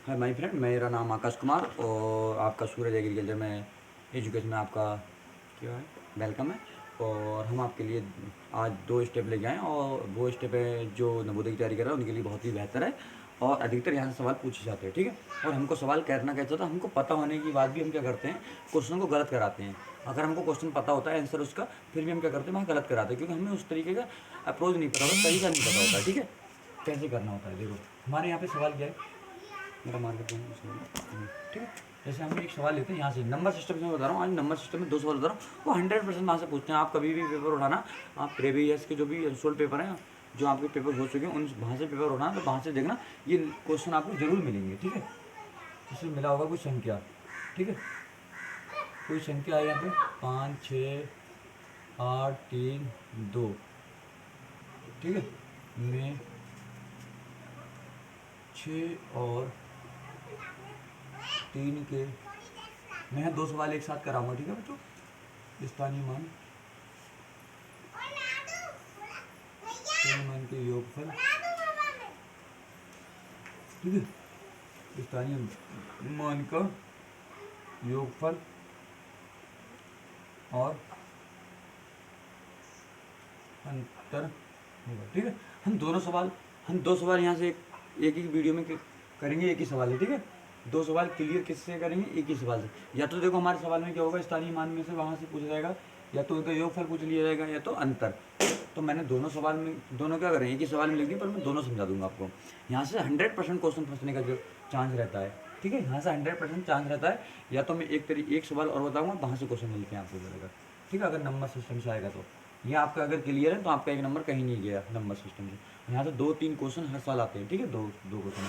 Hi my friend, मेरा नाम आकाश कुमार और आपका सूरज एग्रीकल्चर में एजुकेशन में आपका क्या है वेलकम है। और हम आपके लिए आज दो स्टेप लेके आए और वो स्टेप है जो नवोदय की तैयारी कर रहे हैं उनके लिए बहुत ही बेहतर है। और अधिकतर यहाँ से सवाल पूछे जाते हैं, ठीक है। और हमको सवाल करना कैसा था, हमको पता होने की बाद भी हम क्या करते हैं, क्वेश्चन को गलत कराते हैं। अगर हमको क्वेश्चन पता होता है आंसर उसका, फिर भी हम क्या करते हैं, वहाँ गलत कराते हैं, क्योंकि हमें उस तरीके का अप्रोच नहीं पता होता, तरीका नहीं पता होता, ठीक है। कैसे करना होता है, देखो हमारे यहाँ पे सवाल क्या है, मेरा मार्केट में ठीक है। जैसे हम एक सवाल लेते हैं यहाँ से, नंबर सिस्टम से मैं बता रहा हूँ, आज नंबर सिस्टम में दो सवाल बता रहा हूँ, वो 100% वहाँ से पूछते हैं। आप कभी भी पेपर उठाना, आप प्रीवियस के जो भी इंस्टॉल पेपर हैं, जो आपके पेपर हो चुके हैं, उन वहाँ से पेपर उठाना, तो वहाँ से देखना ये क्वेश्चन आपको जरूर मिलेंगे, ठीक है। इसमें मिला होगा कोई संख्या, ठीक है, कोई संख्या है यहाँ पे 5 6 8 3 2, ठीक है, में 6 और 3 के मैं दो सवाल एक साथ कराऊंगा, ठीक है बच्चों। स्थानीय मान के योगफल, ठीक है, स्थानीय मान का योगफल और अंतर होगा, ठीक है। हम दो सवाल यहाँ से एक ही वीडियो में करेंगे, एक ही सवाल है, ठीक है। दो सवाल क्लियर किससे करेंगे, एक ही सवाल से। या तो देखो हमारे सवाल में क्या होगा, स्थानीय मान में से वहाँ से पूछा जाएगा, या तो उनका योगफल पूछ लिया जाएगा, या तो अंतर। तो मैंने दोनों सवाल में, दोनों क्या करें, एक ही सवाल में लिख दिया, पर मैं दोनों समझा दूंगा आपको। यहाँ से 100% क्वेश्चन फंसने का जो चांस रहता है, ठीक है, यहाँ से 100% चांस रहता है। या तो मैं एक सवाल और बताऊँगा, वहाँ से क्वेश्चन मिल के आपको मिलेगा, ठीक है, अगर नंबर सिस्टम से आएगा तो। ये आपका अगर क्लियर है तो आपका एक नंबर कहीं नहीं गया नंबर सिस्टम से। यहाँ से 2-3 क्वेश्चन हर साल आते हैं, ठीक है, दो दो क्वेश्चन।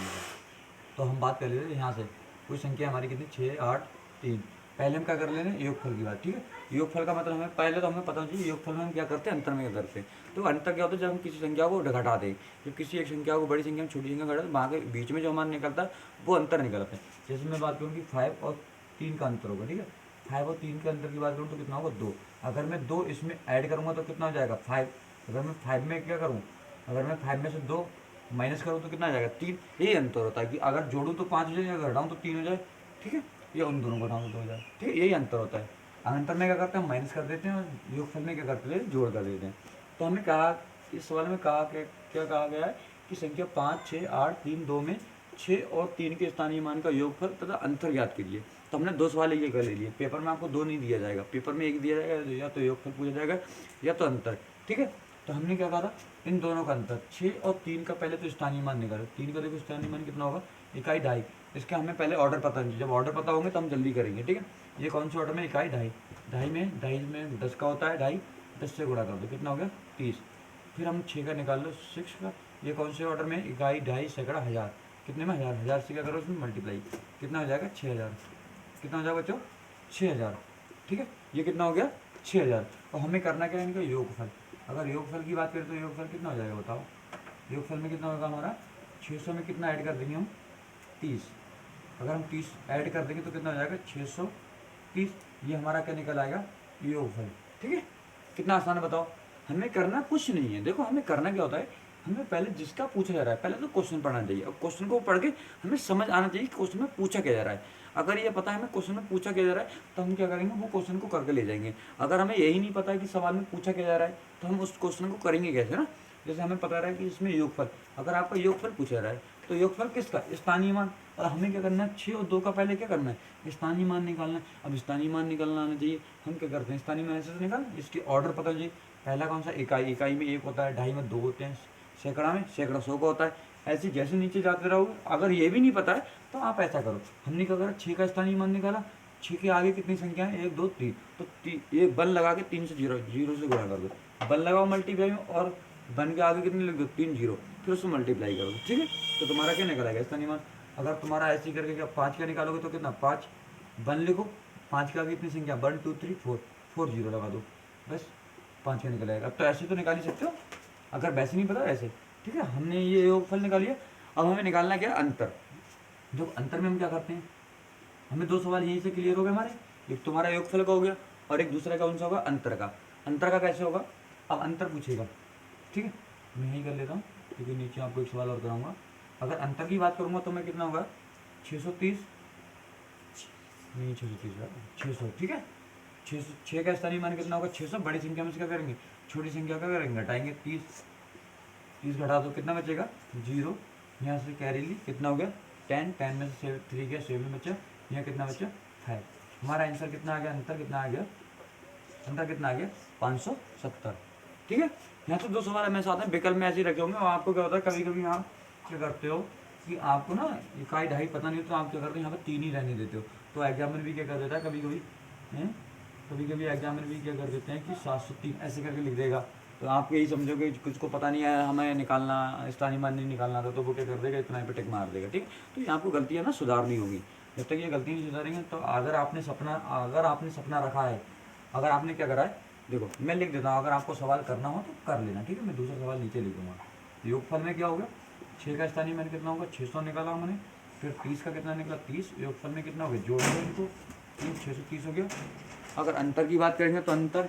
तो हम बात कर लेते हैं यहाँ से, कोई संख्या हमारी कितनी 6 8 3। पहले हम क्या कर ले रहे हैं, योगफल की बात, ठीक है। योगफल का मतलब हमें पहले तो हमें पता होना चाहिए योगफल में हम क्या करते हैं, अंतर में क्या करते हैं। तो अंतर क्या होता है, जब हम किसी संख्या को घटा दें, जब किसी एक संख्या को बड़ी संख्या में छोटी संख्या घटाते, वहाँ के बीच में जो हमारा निकलता है वो अंतर निकलता है। जैसे मैं बात करूँ कि 5 और 3 का अंतर होगा, ठीक है। 5 और 3 के अंतर की बात करूँ तो कितना होगा 2। अगर मैं 2 इसमें ऐड करूँगा तो कितना हो जाएगा 5। अगर मैं 5 में क्या करूँ, अगर मैं 5 में से 2 माइनस करूँ तो कितना आ जाएगा 3। यही अंतर होता है कि अगर जोड़ूँ तो 5 हो जाए, अगर घटाऊँ तो 3 हो जाए, ठीक है, या उन दोनों को घटाऊँ तो 2 हो जाए, ठीक है, यही अंतर होता है। अंतर में क्या करते हैं, हम माइनस कर देते हैं, और योगफल में क्या करते हैं, जोड़ कर देते हैं। तो हमें कहा, इस सवाल में कहा क्या कहा गया है कि संख्या 5 6 8 3 2 में 6 और 3 के स्थानीय मान का योगफल तथा अंतर ज्ञात कीजिए। तो हमने दो सवाल ये कर ले लिए। पेपर में आपको दो नहीं दिया जाएगा, पेपर में एक दिया जाएगा, या तो योगफल पूछा जाएगा या तो अंतर, ठीक है। तो हमने क्या कहा था, इन दोनों का अंतर 6 और 3 का पहले तो स्थानीय मान निकालो। 3 का देखो स्थानीय मान कितना होगा, इकाई ढाई। इसके हमें पहले ऑर्डर पता नहीं, जब ऑर्डर पता होंगे तो हम जल्दी करेंगे, ठीक है। ये कौन से ऑर्डर में, इकाई ढाई। ढाई में 10 का होता है, ढाई 10 से गुणा कर दो, कितना हो गया 30। फिर हम 6 का निकाल लो, 6 का। ये कौन से ऑर्डर में, इकाई ढाई सैकड़ा हज़ार, कितने में 1000। 1000 से क्या करो उसमें मल्टीप्लाई, कितना हो जाएगा 6000। कितना हो जाएगा बच्चों 6000, ठीक है। ये कितना हो गया 6000। और हमें करना क्या है, इनका योगफल। अगर योगफल की बात करें तो योगफल कितना हो जाएगा बताओ। योगफल में कितना होगा हमारा, 600 में कितना ऐड कर देंगे हम 30। अगर हम 30 ऐड कर देंगे तो कितना हो जाएगा 630। ये हमारा क्या निकल आएगा, योगफल, ठीक है। कितना आसान है बताओ। हमें करना कुछ नहीं है, देखो हमें करना क्या होता है, हमें पहले जिसका पूछा जा रहा है पहले तो क्वेश्चन पढ़ना चाहिए, और क्वेश्चन को पढ़ के हमें समझ आना चाहिए कि क्वेश्चन में पूछा क्या जा रहा है। अगर ये पता है हमें क्वेश्चन में पूछा क्या जा रहा है, तो हम क्या करेंगे, वो क्वेश्चन को करके ले जाएंगे। अगर हमें यही नहीं पता है कि सवाल में पूछा क्या जा रहा है, तो हम उस क्वेश्चन को करेंगे कैसे ना। जैसे हमें पता रहा है कि इसमें योगफल, अगर आपका योगफल पूछा जा रहा है तो योगफल किसका, स्थानीय मान। और हमें क्या करना है, 6 और 2 का पहले क्या करना है, स्थानीय मान निकालना है। अब स्थानीय मान निकालना आना चाहिए, हम क्या करते हैं, स्थानीय मान ऐसे निकाल, इसकी ऑर्डर पता चाहिए। पहला कौन सा, इकाई। इकाई में 1 होता है, ढाई में 2 होते हैं, सैकड़ा में सैकड़ा 100 का होता है। ऐसे जैसे नीचे जाते रहोगे, अगर ये भी नहीं पता है तो आप ऐसा करो, हमने क्या करा, 6 का स्थानीय मान निकाला, 6 के आगे कितनी संख्या है, 1 2 3, तो एक बल लगा के 3 से जीरो से गुणा कर दो। बल लगाओ मल्टीप्लाई में, और बन के आगे कितने लिख दो 3 0, फिर उससे मल्टीप्लाई करो, ठीक है। तो तुम्हारा क्या निकल आएगा स्थानीय मान। अगर तुम्हारा ऐसे करके क्या 5 का निकालोगे तो कितना 5, बन लिखो, 5 के आगे कितनी संख्या 1 2 3 4, 4 0 लगा दो, बस 5 का निकल आएगा। अब तो ऐसे तो निकाल ही सकते हो, अगर वैसे नहीं पता ऐसे, ठीक है। हमने ये योगफल निकाल लिया। अब हमें निकालना क्या, अंतर। जो अंतर में हम क्या करते हैं, हमें दो सवाल यहीं से क्लियर हो गए हमारे। एक तुम्हारा योगफल का हो गया, और एक दूसरा कौन सा होगा, अंतर का। अंतर का कैसे होगा, अब अंतर पूछेगा, ठीक है, मैं यही कर लेता हूँ, क्योंकि नीचे आपको एक सवाल और कराऊंगा। अगर अंतर की बात करूँगा तो मैं कितना होगा, 630 नहीं 630 600, ठीक है। 600 6 का स्थानीय मान कितना होगा 600। बड़ी संख्या में से क्या करेंगे, छोटी संख्या का करेंगे, घटाएंगे। 30 घटा दो, कितना बचेगा 0। यहाँ से कैरी ली, कितना हो गया 10, 10 में से 3 गया, 7 बचा। यहाँ कितना बचा 5। हमारा आंसर कितना आ गया, अंतर कितना आ गया, अंतर कितना आ गया 570, ठीक है। यहाँ तो 2 सवाल हमें साथ में विकल्प में ऐसे ही रखे होंगे। और आपको क्या होता है, कभी कभी आप क्या करते हो कि आपको ना इकाई ढाई पता नहीं, तो आप क्या करते हो यहाँ पर 3 ही रहने देते हो। तो एग्जामिनर भी क्या कर देता है कभी कभी, कभी कभी एग्जामिनर भी क्या कर देते हैं कि 703 ऐसे करके लिख देगा। तो आप यही समझोगे कुछ को पता नहीं है, हमें निकालना स्थानीय मान नहीं निकालना था, तो वो क्या कर देगा इतना पे टिक मार देगा, ठीक। तो यहाँ आपको गलतियाँ ना सुधारनी होगी। जब तक ये गलती नहीं सुधारेंगे तो अगर आपने सपना रखा है, अगर आपने क्या करा है, देखो मैं लिख देता हूँ, अगर आपको सवाल करना हो तो कर लेना, ठीक है। मैं दूसरा सवाल नीचे लिखूंगा। योगफल में क्या होगा, 6 का स्थानीय मान कितना होगा 600 निकाला मैंने, फिर 30 का कितना निकला 30। योगफल में कितना हो गया, जोड़ दो इनको, 630 हो गया। अगर अंतर की बात करेंगे तो अंतर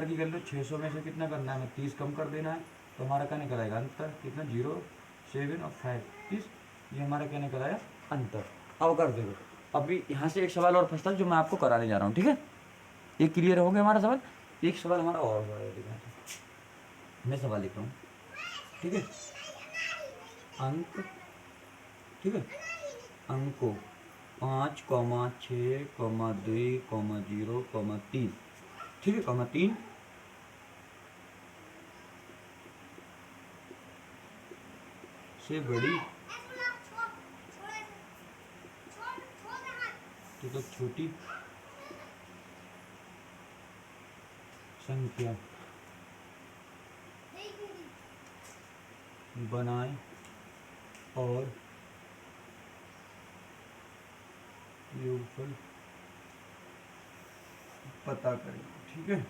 की कर लो, 600 में से कितना करना है, हमें 30 कम कर देना है। तो हमारा क्या निकल आएगा अंतर, कितना 0, 7 और 5 30। ये हमारा क्या निकल आया अंतर। अब कर दो। अभी यहाँ से एक सवाल और फंसता है जो मैं आपको कराने जा रहा हूँ, ठीक है। ये क्लियर हो गया हमारा सवाल। एक सवाल हमारा और है, मैं सवाल लिख रहा हूँ, ठीक है। अंक, ठीक है, अंकों 5, 6, 2, 0, 3, ठीक है, 3 से बड़ी तो छोटी संख्या बनाएं और योगफल पता करें, ठीक है।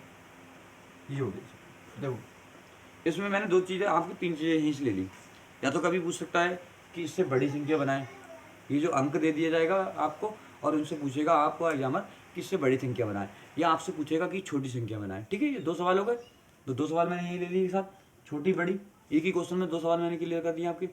ये हो गया। देखो इसमें मैंने 2 चीज़ें, आपकी 3 चीज़ें यहीं से ले ली। या तो कभी पूछ सकता है कि इससे बड़ी संख्या बनाएं, ये जो अंक दे दिया जाएगा आपको, और उनसे पूछेगा आपको एग्जामर कि इससे बड़ी संख्या बनाएं, या आपसे पूछेगा कि छोटी संख्या बनाएं, ठीक है। ये 2 सवाल हो गए। तो 2 सवाल मैंने यही ले लिए एक साथ, छोटी बड़ी। एक ही क्वेश्चन में 2 सवाल मैंने क्लियर कर दिए आपके।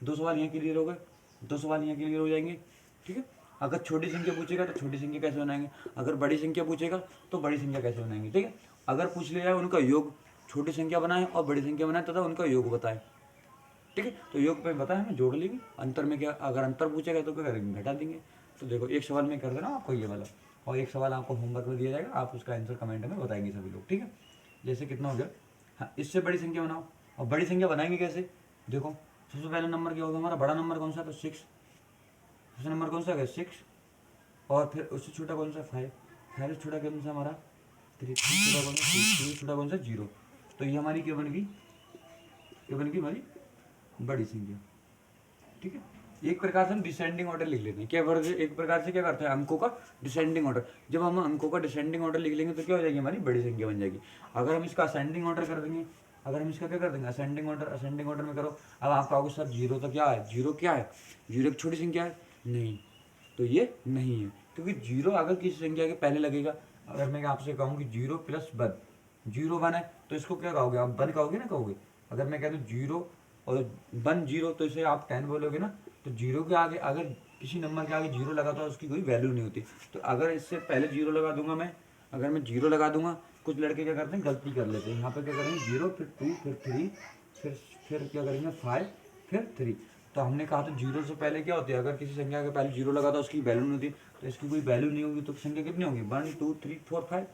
2 सवाल यहाँ क्लियर हो गए, 2 सवाल यहाँ क्लियर हो जाएंगे, ठीक है। अगर छोटी संख्या पूछेगा तो छोटी संख्या कैसे बनाएंगे, अगर बड़ी संख्या पूछेगा तो बड़ी संख्या कैसे बनाएंगे, ठीक है। अगर पूछ लिया जाए उनका योग, छोटी संख्या बनाएं और बड़ी संख्या बनाएं तथा उनका योग बताएं, ठीक है। तो योग पे बताएं, हमें जोड़ लेंगे। अंतर में क्या, अगर अंतर पूछेगा तो क्या करेंगे, घटा देंगे। तो देखो एक सवाल में कर देना आपको ये वाला, और एक सवाल आपको होमवर्क में दिया जाएगा, आप उसका आंसर कमेंट में बताएंगे सभी लोग, ठीक है। जैसे कितना हो गया, हाँ इससे बड़ी संख्या बनाओ। और बड़ी संख्या बनाएंगे कैसे, देखो सबसे पहले नंबर क्या होगा हमारा, बड़ा नंबर कौन सा, तो 6। सबसे नंबर कौन सा है 6, और फिर उससे छोटा कौन सा 5, 5 से छोटा कौन सा हमारा 3, छोटा कौन सा 3, छोटा कौन सा 0। तो ये हमारी क्या बन गई, ये बन गई हमारी बड़ी संख्या, ठीक है। एक प्रकार से हम डिसेंडिंग ऑर्डर लिख लेते हैं, क्या एक प्रकार से क्या करते हैं अंकों का डिसेंडिंग ऑर्डर। जब हम अंकों का डिसेंडिंग ऑर्डर लिख लेंगे तो क्या हो जाएगी, हमारी बड़ी संख्या बन जाएगी। अगर हम इसका असेंडिंग ऑर्डर कर देंगे, अगर हम इसका क्या कर देंगे असेंडिंग ऑर्डर में करो। अब आप कहोगे सर 0 तो क्या है, 0 क्या है, 0 एक छोटी संख्या है, नहीं तो ये नहीं है, क्योंकि 0 अगर किसी संख्या के पहले लगेगा। अगर मैं आपसे कहूँ कि 0 + 1, 0 1 है तो इसको क्या कहोगे आप, 1 कहोगे ना, कहोगे। अगर मैं कह दूँ 0 और 1 0 तो इसे आप 10 बोलोगे ना। तो 0 के आगे अगर किसी नंबर के आगे 0 लगा तो उसकी कोई वैल्यू नहीं होती। तो अगर इससे पहले 0 लगा दूंगा मैं, अगर मैं 0 लगा दूंगा, कुछ लड़के क्या करते हैं गलती कर लेते हैं, यहाँ पे क्या करेंगे 0 फिर 2 फिर 3 फिर क्या करेंगे 5 फिर 3। तो हमने कहा तो 0 से पहले क्या होती है, अगर किसी संख्या के पहले 0 लगा तो उसकी वैल्यू नहीं होती। तो इसकी कोई वैल्यू नहीं होगी तो संख्या कितनी होगी 1 2 3 4 5,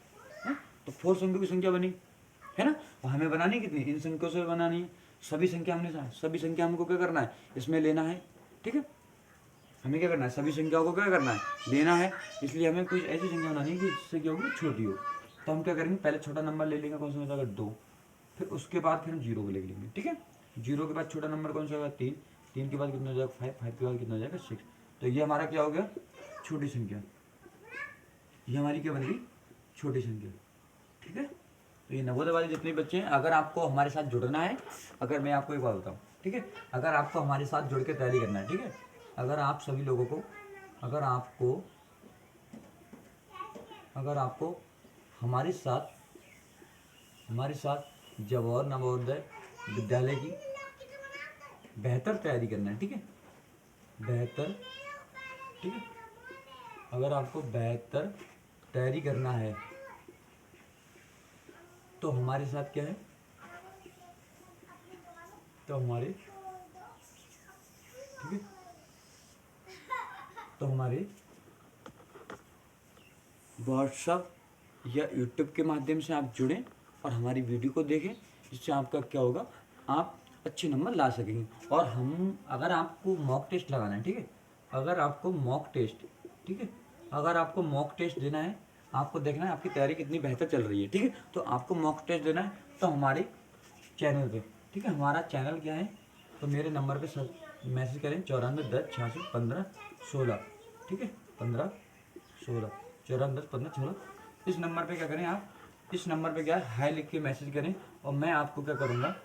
तो 4 संख्या की संख्या बनी है ना। और हमें बनानी कितनी, इन संख्याओं से बनानी है सभी संख्या। हमने सभी संख्या हमको क्या करना है इसमें लेना है, ठीक है। हमें क्या करना है, सभी संख्याओं को क्या करना है लेना है। इसलिए हमें कुछ ऐसी संख्या बनानी है कि जिससे क्या होगी छोटी हो। तो हम क्या करेंगे, पहले छोटा नंबर ले लेंगे, कौन सा होगा 2, फिर उसके बाद फिर हम 0 को ले लेंगे, ठीक है। 0 के बाद छोटा नंबर कौन सा होगा 3, 3 के बाद कितना हो जाएगा 5, 5 के बाद कितना हो जाएगा 6। तो ये हमारा क्या हो गया छोटी संख्या, ये हमारी क्या बन गई छोटी संख्या, ठीक है। तो ये नवोदय वाले जितने बच्चे हैं, अगर आपको हमारे साथ जुड़ना है, अगर मैं आपको एक बात बताऊँ, ठीक है, अगर आपको हमारे साथ जुड़ के तैयारी करना है, ठीक है, अगर आप सभी लोगों को, अगर आपको हमारे साथ जवाहर नवोदय विद्यालय की बेहतर तैयारी करना है, ठीक है, बेहतर, ठीक है। अगर आपको बेहतर तैयारी करना है तो हमारे साथ क्या है, तो हमारे, ठीक है, तो हमारे व्हाट्सअप या यूट्यूब के माध्यम से आप जुड़ें और हमारी वीडियो को देखें, जिससे आपका क्या होगा, आप अच्छे नंबर ला सकेंगे। और हम, अगर आपको मॉक टेस्ट लगाना है, ठीक है, अगर आपको मॉक टेस्ट, ठीक है, अगर आपको मॉक टेस्ट देना है, आपको देखना है आपकी तैयारी कितनी बेहतर चल रही है, ठीक है, तो आपको मॉक टेस्ट देना है तो हमारे चैनल पे, ठीक है, हमारा चैनल क्या है, तो मेरे नंबर पे सब मैसेज करें 9410661516, ठीक है, 1516, 94101516। इस नंबर पे क्या करें आप, इस नंबर पे क्या है, हाई लिख के मैसेज करें और मैं आपको क्या करूँगा,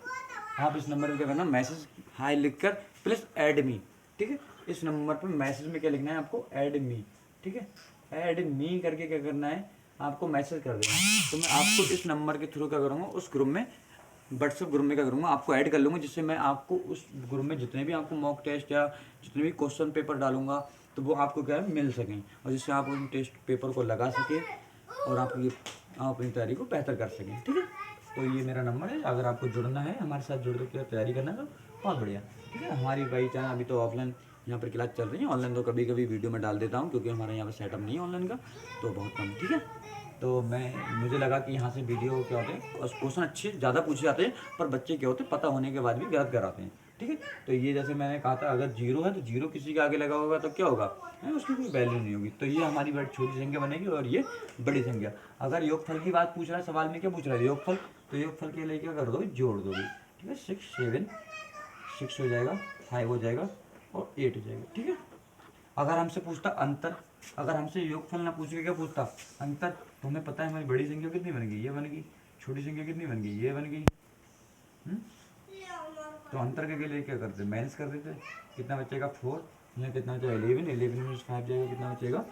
आप इस नंबर पे क्या करना, मैसेज हाई लिख कर प्लस ऐड मी, ठीक है, इस नंबर पे मैसेज में क्या लिखना है आपको, ऐड मी, ठीक है, ऐड मी करके क्या करना है, आपको मैसेज कर देना है। तो मैं आपको इस नंबर के थ्रू क्या करूँगा, उस ग्रुप में, व्हाट्सएप ग्रुप में क्या करूँगा, आपको ऐड कर लूँगा, जिससे मैं आपको उस ग्रुप में जितने भी आपको मॉक टेस्ट या जितने भी क्वेश्चन पेपर डालूंगा तो वो आपको क्या है, मिल सकें, और जिससे आप उन टेस्ट पेपर को लगा सकें और आप अपनी तैयारी को बेहतर कर सकें, ठीक है। तो ये मेरा नंबर है, अगर आपको जुड़ना है हमारे साथ, जुड़ के तैयारी करना है तो बहुत बढ़िया, ठीक है। हमारी भाई चाहे अभी तो ऑफलाइन यहाँ पर क्लास चल रही है, ऑनलाइन तो कभी कभी वीडियो में डाल देता हूँ क्योंकि हमारे यहाँ पर सेटअप नहीं है ऑनलाइन का, तो बहुत कम, ठीक है। तो मुझे लगा कि यहाँ से वीडियो क्या होते हैं, क्वेश्चन अच्छे ज़्यादा पूछे जाते हैं, पर बच्चे क्या होते हैं, पता होने के बाद भी गलत कराते हैं, ठीक है। तो ये जैसे मैंने कहा था, अगर जीरो है तो जीरो किसी के आगे लगा होगा तो क्या होगा, उसकी कोई वैल्यू नहीं होगी। तो ये हमारी बड़ी छोटी संख्या बनेगी और ये बड़ी संख्या। अगर योगफल की बात पूछ रहा है, सवाल में क्या पूछ रहा है, योगफल, तो योगफल के लिए क्या कर दोगे, जोड़ दोगे, ठीक है, 6 7 6 हो जाएगा, 5 हो जाएगा और 8 हो जाएगा, ठीक है। अगर हमसे पूछता अंतर, अगर हमसे योगफल ना पूछ के क्या पूछता, अंतर, तो हमें पता है हमारी बड़ी संख्या कितनी बन गई, ये बन गई, छोटी संख्या कितनी बन गई, ये बन गई, तो अंतर के लिए क्या करते, माइनस कर देते, कितना बचेगा 4, यहाँ कितना बचेगा 11, 11 में 5 जाएगा, कितना बचेगा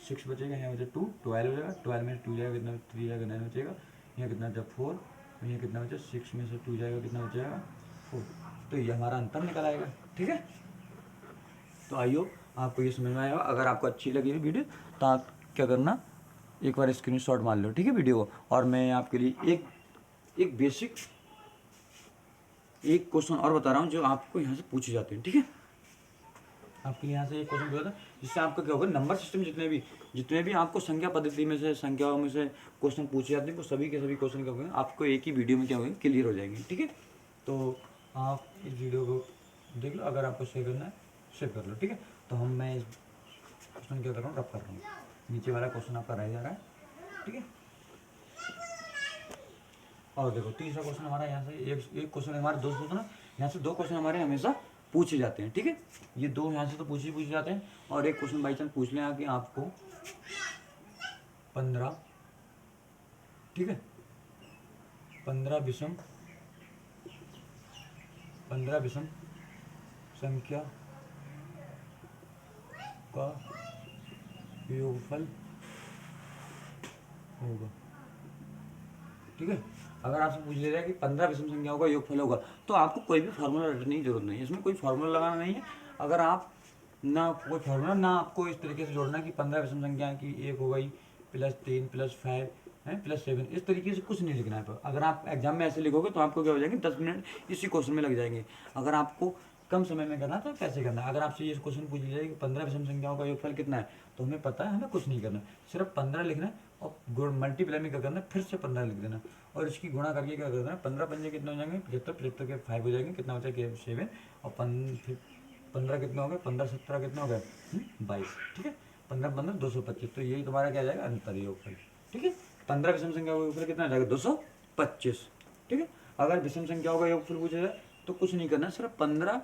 6 बचेगा, यहाँ बचेगा 2, 12 हो जाएगा, 12 में 2 जाएगा, कितना 3 जाएगा, 9 बचेगा, यहाँ कितना बचा 4, यहाँ कितना बचा 6 में से 2 जाएगा, कितना बचेगा 4, तो ये हमारा अंतर निकल आएगा, ठीक है। तो आई होप आपको ये समझ में आएगा। अगर आपको अच्छी लगी वीडियो तो आप क्या करना, एक बार स्क्रीनशॉट मार लो, ठीक है, वीडियो को। और मैं आपके लिए एक बेसिक एक क्वेश्चन और बता रहा हूँ जो आपको यहाँ से पूछे जाते हैं, ठीक है। आपके यहाँ से एक क्वेश्चन पूछा था जिससे आपका क्या होगा, नंबर सिस्टम जितने भी आपको संख्या पद्धति में से, संख्याओं में से क्वेश्चन पूछे जाते हैं, वो सभी के सभी क्वेश्चन क्या होंगे आपको एक ही वीडियो में क्या होंगे, क्लियर हो जाएंगे, ठीक है। तो आप इस वीडियो को देख लो, अगर आपको शेयर करना है शेयर कर लो, ठीक है। तो मैं इस क्वेश्चन क्या कर रहा हूँ, रब कर रहा हूँ, नीचे वाला क्वेश्चन आपका रह जा रहा है, ठीक है। और देखो तीसरा क्वेश्चन हमारा यहाँ से एक क्वेश्चन हमारे दो क्वेश्चन, यहाँ से 2 क्वेश्चन हमारे हमेशा पूछे जाते हैं, ठीक है। ये 2 यहाँ से तो पूछे जाते हैं, और एक क्वेश्चन बाई चांस पूछ लें कि आपको 15, ठीक है, 15 विषम संख्या का योगफल होगा, ठीक है। अगर आपसे पूछ ले रहा है कि 15 विषम संख्याओं का योगफल होगा, तो आपको कोई भी फार्मूला रटने की जरूरत नहीं है, इसमें कोई फार्मूला लगाना नहीं है। अगर आप ना कोई फार्मूला, ना आपको इस तरीके से जोड़ना कि 15 विषम संख्या की 1 हो गई +3 +5 है +7, इस तरीके से कुछ नहीं लिखना है। अगर आप एग्जाम में ऐसे लिखोगे तो आपको क्या हो जाएंगे, 10 मिनट इसी क्वेश्चन में लग जाएंगे। अगर आपको कम समय में करना तो कैसे करना है, अगर आपसे ये क्वेश्चन पूछ लिया जाए कि 15 विषम संख्याओं का योगफल कितना है, तो हमें पता है, हमें कुछ नहीं करना, सिर्फ 15 लिखना है और मल्टीप्लाई में क्या करना है, फिर से 15 लिख देना और इसकी गुणा करके क्या करना है, 15 पंजे कितने हो जाएंगे 75, 75 के 5 हो जाएंगे, कितना बचा 7, और 15 कितना हो गया, 15 17 कितना हो गया 22, ठीक है। 15 15 225, तो यही तुम्हारा क्या जाएगा, अंतर योगफल, ठीक है। 15 विषम संख्या का योगफल कितना जाएगा 225, ठीक है। अगर विषम संख्याओं का योगफल पूछा जाए तो कुछ नहीं करना, सिर्फ 15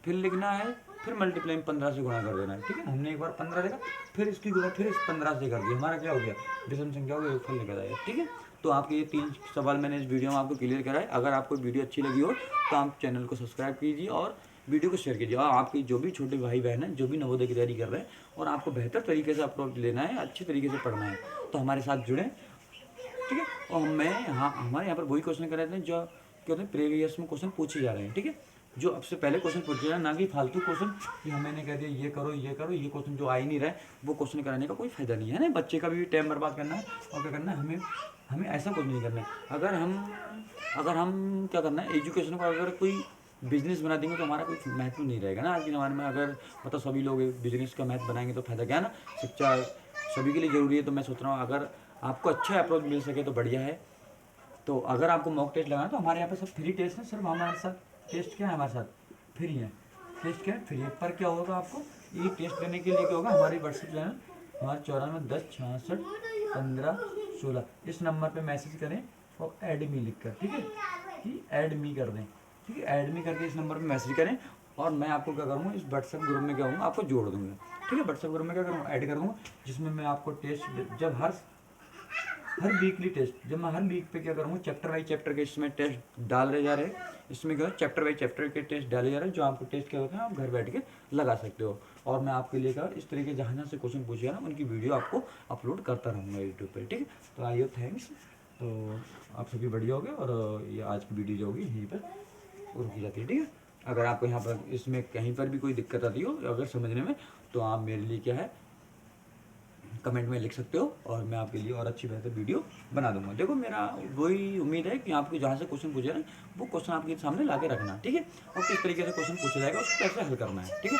फिर लिखना है, फिर मल्टीप्लाई में 15 से गुणा कर देना है, ठीक है। हमने एक बार 15 लिखा, फिर इसकी गुणा फिर इस 15 से कर दिया, हमारा क्या हो गया, विषम संख्याओं का योगफल निकल आएगा, ठीक है। तो आपके ये 3 सवाल मैंने इस वीडियो में आपको क्लियर कराए। अगर आपको वीडियो अच्छी लगी हो तो आप चैनल को सब्सक्राइब कीजिए और वीडियो को शेयर कीजिए। और आपकी जो भी छोटे भाई बहन हैं, जो भी नवोदय की तैयारी कर रहे हैं और आपको बेहतर तरीके से अप्रोच लेना है, अच्छे तरीके से पढ़ना है, तो हमारे साथ जुड़ें, ठीक है। और मैं हमारे यहाँ पर वही क्वेश्चन कर रहे थे जो क्या होते हैं प्रीवियस में क्वेश्चन पूछे जा रहे हैं, ठीक है। जो आपसे पहले क्वेश्चन पूछे जाए, ना कि फालतू क्वेश्चन कि हमने कह दिया ये करो ये करो, ये क्वेश्चन जो आ ही नहीं रहा है वो क्वेश्चन कराने का कोई फायदा नहीं है ना। बच्चे का भी टाइम बर्बाद करना है और क्या करना है, हमें हमें ऐसा कुछ नहीं करना है। अगर हम क्या करना है, एजुकेशन को अगर कोई बिजनेस बना देंगे तो हमारा कुछ महत्व नहीं रहेगा ना आज के ज़माने में। अगर मतलब सभी लोग बिजनेस का महत्व बनाएंगे तो फायदा क्या है ना। शिक्षा सभी के लिए ज़रूरी है, तो मैं सोच रहा हूँ अगर आपको अच्छा अप्रोच मिल सके तो बढ़िया है। तो अगर आपको मॉक टेस्ट लगाना तो हमारे यहाँ पे सब फ्री टेस्ट है। सिर्फ हमारे साथ टेस्ट क्या है, हमारे साथ फ्री है। टेस्ट क्या है, फ्री है। पर क्या होगा आपको ये टेस्ट लेने के लिए क्या होगा, हमारी व्हाट्सएप चैनल हमारे 9410661516 इस नंबर पे मैसेज करें और ऐड मी लिख कर, ठीक है, कि ऐड मी कर दें, ठीक है। ऐड मी करके इस नंबर पे मैसेज करें और मैं आपको क्या करूँगा, इस व्हाट्सएप ग्रुप में क्या करूँगा, आपको जोड़ दूँगा, ठीक है। व्हाट्सएप ग्रुप में क्या करूँगा, ऐड कर दूँगा, जिसमें मैं आपको टेस्ट जब हर वीकली टेस्ट, जब मैं हर वीक पे क्या करूँगा, चैप्टर वाइज चैप्टर के इसमें टेस्ट डाले जा रहे हैं। इसमें क्या है, चैप्टर वाइज चैप्टर के टेस्ट डाले जा रहे हैं, जो आपको टेस्ट क्या होता है आप घर बैठ के लगा सकते हो। और मैं आपके लिए क्या इस तरीके जहाँ जहाँ से क्वेश्चन पूछेगा ना उनकी वीडियो आपको अपलोड करता रहूँगा यूट्यूब पर, ठीक है। तो आइए, थैंक्स। तो आप सभी बढ़िया हो गए और ये आज की वीडियो जो होगी यहीं पर रुकी जाती है, ठीक है। अगर आपको यहाँ पर इसमें कहीं पर भी कोई दिक्कत आती हो अगर समझने में, तो आप मेरे लिए क्या है कमेंट में लिख सकते हो और मैं आपके लिए और अच्छी बेहतर वीडियो बना दूंगा। देखो मेरा वही उम्मीद है कि आपको जहाँ से क्वेश्चन पूछे ना वो क्वेश्चन आपके सामने ला के रखना, ठीक है। और किस तरीके से क्वेश्चन पूछा जाएगा उसको कैसे हल करना है, ठीक है।